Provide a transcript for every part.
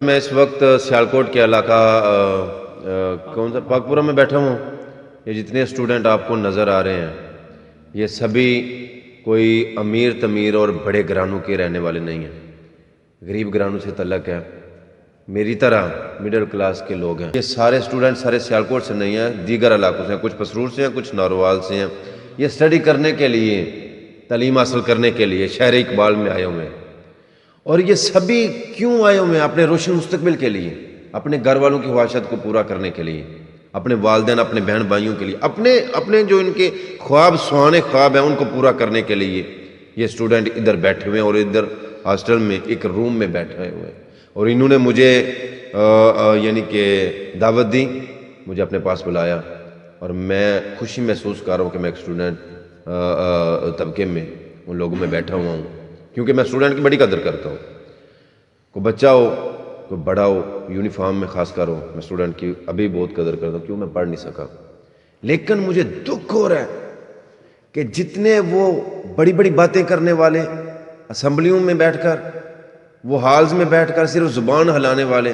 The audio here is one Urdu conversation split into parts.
میں اس وقت سیالکوٹ کے علاقہ کون سا پاکپورہ میں بیٹھا ہوں. یہ جتنے اسٹوڈنٹ آپ کو نظر آ رہے ہیں یہ سبھی کوئی امیر تمیر اور بڑے گھرانوں کے رہنے والے نہیں ہیں، غریب گھرانوں سے تعلق ہے. میری طرح مڈل کلاس کے لوگ ہیں. یہ سارے اسٹوڈنٹ سارے سیالکوٹ سے نہیں ہیں، دیگر علاقوں سے ہیں، کچھ پسرور سے ہیں، کچھ ناروال سے ہیں. یہ اسٹڈی کرنے کے لیے، تعلیم حاصل کرنے کے لیے شہر اقبال میں آئے ہوئے ہیں. اور یہ سبھی کیوں آئے ہوئے ہیں؟ اپنے روشن مستقبل کے لیے، اپنے گھر والوں کی خواہشات کو پورا کرنے کے لیے، اپنے والدین، اپنے بہن بھائیوں کے لیے، اپنے جو ان کے خواب سہانے خواب ہیں ان کو پورا کرنے کے لیے یہ اسٹوڈنٹ ادھر بیٹھے ہوئے ہیں اور ادھر ہاسٹل میں ایک روم میں بیٹھے ہوئے ہیں. اور انہوں نے مجھے یعنی کہ دعوت دی، مجھے اپنے پاس بلایا، اور میں خوشی محسوس کر رہا ہوں کہ میں ایک اسٹوڈنٹ طبقے میں ان لوگوں میں بیٹھا ہوا ہوں، کیونکہ میں اسٹوڈنٹ کی بڑی قدر کرتا ہوں. کوئی بچہ ہو، کوئی بڑا ہو، یونیفارم میں خاص کر ہو، میں اسٹوڈنٹ کی ابھی بہت قدر کرتا ہوں. کیوں؟ میں پڑھ نہیں سکا. لیکن مجھے دکھ ہو رہا ہے کہ جتنے وہ بڑی بڑی باتیں کرنے والے اسمبلیوں میں بیٹھ کر، وہ ہالز میں بیٹھ کر صرف زبان ہلانے والے،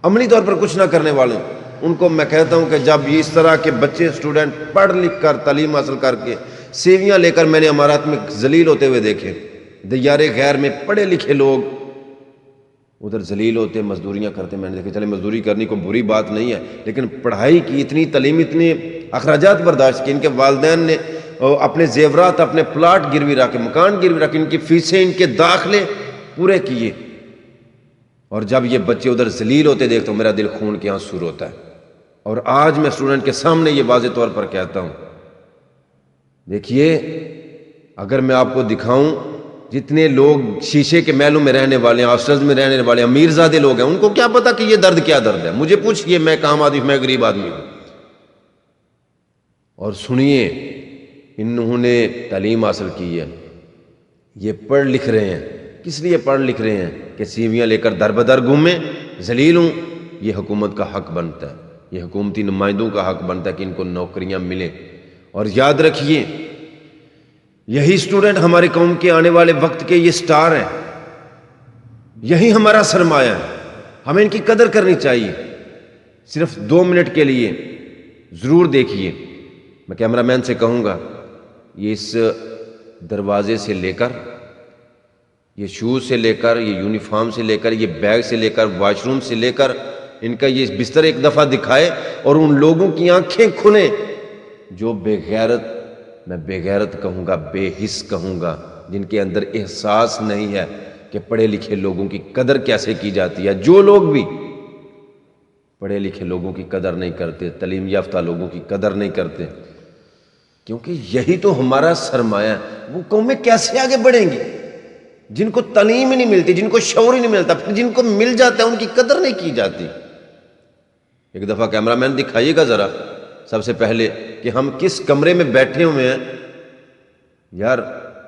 عملی طور پر کچھ نہ کرنے والے، ان کو میں کہتا ہوں کہ جب اس طرح کے بچے اسٹوڈنٹ پڑھ لکھ کر تعلیم حاصل کر کے سیویاں لے کر میں نے امارات میں ذلیل ہوتے ہوئے دیکھے، دیار غیر میں پڑھے لکھے لوگ ادھر ذلیل ہوتے مزدوریاں کرتے، میں نے دیکھا. چلے مزدوری کرنی کوئی بری بات نہیں ہے، لیکن پڑھائی کی اتنی تعلیم، اتنے اخراجات برداشت کی، ان کے والدین نے اپنے زیورات، اپنے پلاٹ گروی رکھ کے، مکان گروی رکھ کے، ان کی فیسیں، ان کے داخلے پورے کیے. اور جب یہ بچے ادھر ذلیل ہوتے دیکھتا ہوں میرا دل خون کے آنسو روتا ہے. اور آج میں اسٹوڈنٹ کے سامنے یہ واضح طور پر کہتا ہوں، دیکھیے اگر میں آپ کو دکھاؤں جتنے لوگ شیشے کے محلوں میں رہنے والے ہیں، ہاسٹلز میں رہنے والے امیر زادے لوگ ہیں، ان کو کیا پتا کہ یہ درد کیا درد ہے. مجھے پوچھئے، میں ایک عام آدمی، میں غریب آدمی ہوں. اور سنیے، انہوں نے تعلیم حاصل کی ہے، یہ پڑھ لکھ رہے ہیں. کس لیے پڑھ لکھ رہے ہیں؟ کہ سیویاں لے کر در بدر گھومیں، ذلیل ہوں. یہ حکومت کا حق بنتا ہے، یہ حکومتی نمائندوں کا حق بنتا ہے کہ ان کو نوکریاں ملیں. اور یاد رکھیے، یہی اسٹوڈنٹ ہماری قوم کے آنے والے وقت کے یہ سٹار ہیں، یہی ہمارا سرمایہ ہے. ہمیں ان کی قدر کرنی چاہیے. صرف 2 منٹ کے لیے ضرور دیکھیے. میں کیمرہ مین سے کہوں گا، یہ اس دروازے سے لے کر، یہ شوز سے لے کر، یہ یونیفارم سے لے کر، یہ بیگ سے لے کر، واش روم سے لے کر، ان کا یہ بستر ایک دفعہ دکھائے اور ان لوگوں کی آنکھیں کھلیں جو بے غیرت، میں بے غیرت کہوں گا، بے حس کہوں گا، جن کے اندر احساس نہیں ہے کہ پڑھے لکھے لوگوں کی قدر کیسے کی جاتی ہے. جو لوگ بھی پڑھے لکھے لوگوں کی قدر نہیں کرتے، تعلیم یافتہ لوگوں کی قدر نہیں کرتے، کیونکہ یہی تو ہمارا سرمایہ ہے. وہ قومیں کیسے آگے بڑھیں گی جن کو تعلیم ہی نہیں ملتی، جن کو شعور ہی نہیں ملتا، پھر جن کو مل جاتا ہے ان کی قدر نہیں کی جاتی. ایک دفعہ کیمرہ مین دکھائیے گا ذرا سب سے پہلے کہ ہم کس کمرے میں بیٹھے ہوئے ہیں. یار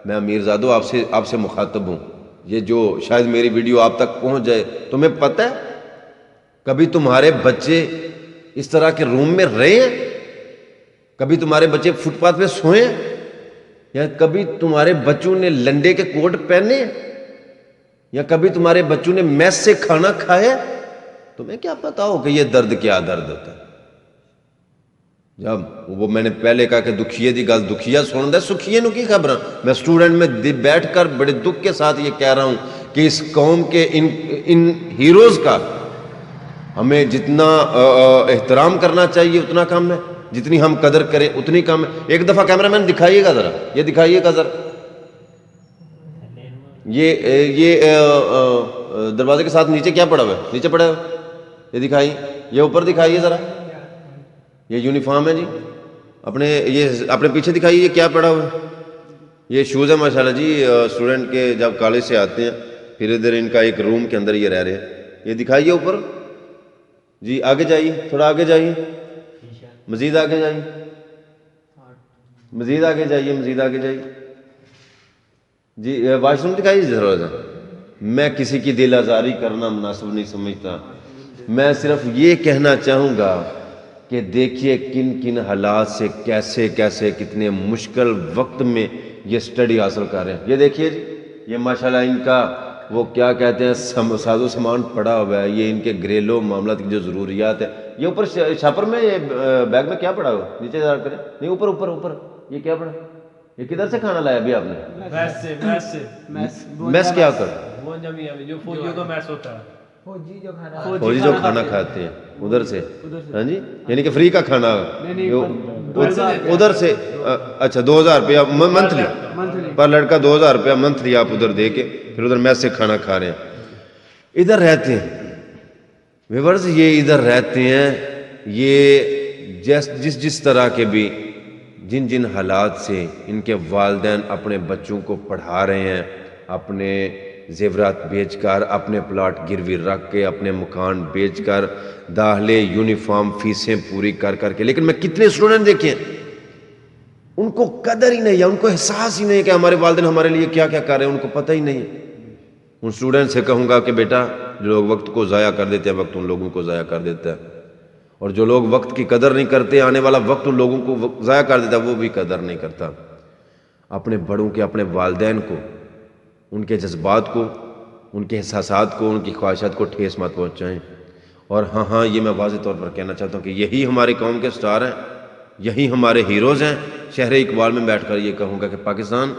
میں امیر زادو آپ سے مخاطب ہوں. یہ جو شاید میری ویڈیو آپ تک پہنچ جائے، تمہیں پتہ ہے کبھی تمہارے بچے اس طرح کے روم میں رہے ہیں؟ کبھی تمہارے بچے فٹ پاتھ پہ سوئے ہیں؟ یا کبھی تمہارے بچوں نے لنڈے کے کوٹ پہنے ہیں؟ یا کبھی تمہارے بچوں نے میس سے کھانا کھایا؟ تمہیں کیا پتا ہو کہ یہ درد کیا درد ہوتا ہے. جب وہ میں نے پہلے کہا کہ دکھیے دی گل دکھیا سن دے، سکھیے نو کی خبر. میں اسٹوڈنٹ میں بیٹھ کر بڑے دکھ کے ساتھ یہ کہہ رہا ہوں کہ اس قوم کے ان ہیروز کا ہمیں جتنا احترام کرنا چاہیے اتنا کم ہے، جتنی ہم قدر کریں اتنی کم ہے. ایک دفعہ کیمرہ مین دکھائیے گا ذرا، یہ دکھائیے گا ذرا، یہ دروازے کے ساتھ نیچے کیا پڑا ہوا ہے؟ نیچے پڑا ہوا ہے، یہ دکھائیے. یہ اوپر دکھائیے ذرا، یہ یونیفارم ہے جی. اپنے پیچھے دکھائیے، یہ کیا پڑا ہوا ہے؟ یہ شوز ہے ماشاءاللہ جی. اسٹوڈنٹ کے جب کالج سے آتے ہیں پھر ادھر ان کا ایک روم کے اندر یہ رہ رہے ہیں. یہ دکھائیے اوپر جی. آگے جائیے، تھوڑا آگے جائیے، مزید آگے جائیے، مزید آگے جائیے، مزید آگے جائیے جی. واش روم دکھائیے ضرور. میں کسی کی دل آزاری کرنا مناسب نہیں سمجھتا. میں صرف یہ کہنا چاہوں گا کہ دیکھیے کن کن حالات سے کیسے کیسے کتنے مشکل وقت میں یہ سٹڈی حاصل کر رہے ہیں. یہ دیکھیے جی، یہ ماشاءاللہ ان کا وہ کیا کہتے ہیں ساز و سامان پڑا ہوا ہے، یہ ان کے گھریلو معاملات کی جو ضروریات ہے. یہ اوپر چھاپر میں یہ بیگ میں کیا پڑا ہوا؟ نیچے جا کریں. نہیں اوپر اوپر اوپر یہ کیا پڑا؟ یہ کدھر سے کھانا لایا ابھی آپ نے؟ میس کیا کر؟ وہ جو فوجیوں کا میس ہوتا ہے، فوجی جو کھانا کھاتے ہیں ادھر سے. ہاں جی، یعنی کہ فری کا کھانا ادھر سے. اچھا 2000 روپیہ منتھلی پر لڑکا، 2000 روپیہ منتھلی آپ ادھر دے کے پھر ادھر میس سے کھانا کھا رہے ہیں. ادھر رہتے ہیں ویورز، یہ ادھر رہتے ہیں. یہ جس طرح کے بھی جن حالات سے ان کے والدین اپنے بچوں کو پڑھا رہے ہیں، اپنے زیورات بیچ کر، اپنے پلاٹ گروی رکھ کے، اپنے مکان بیچ کر، داخلے، یونیفارم، فیسیں پوری کر کے. لیکن میں کتنے اسٹوڈنٹ دیکھے ہیں ان کو قدر ہی نہیں ہے، ان کو احساس ہی نہیں ہے کہ ہمارے والدین ہمارے لیے کیا کیا کر رہے ہیں، ان کو پتہ ہی نہیں ہے. ان اسٹوڈنٹ سے کہوں گا کہ بیٹا، جو لوگ وقت کو ضائع کر دیتے ہیں وقت ان لوگوں کو ضائع کر دیتا ہے، اور جو لوگ وقت کی قدر نہیں کرتے آنے والا وقت ان لوگوں کو ضائع کر دیتا ہے، وہ بھی قدر نہیں کرتا. اپنے بڑوں کے، اپنے والدین کو، ان کے جذبات کو، ان کے احساسات کو، ان کی خواہشات کو ٹھیس مت پہنچائیں. اور ہاں یہ میں واضح طور پر کہنا چاہتا ہوں کہ یہی ہماری قوم کے سٹار ہیں، یہی ہمارے ہیروز ہیں. شہر اقبال میں بیٹھ کر یہ کہوں گا کہ پاکستان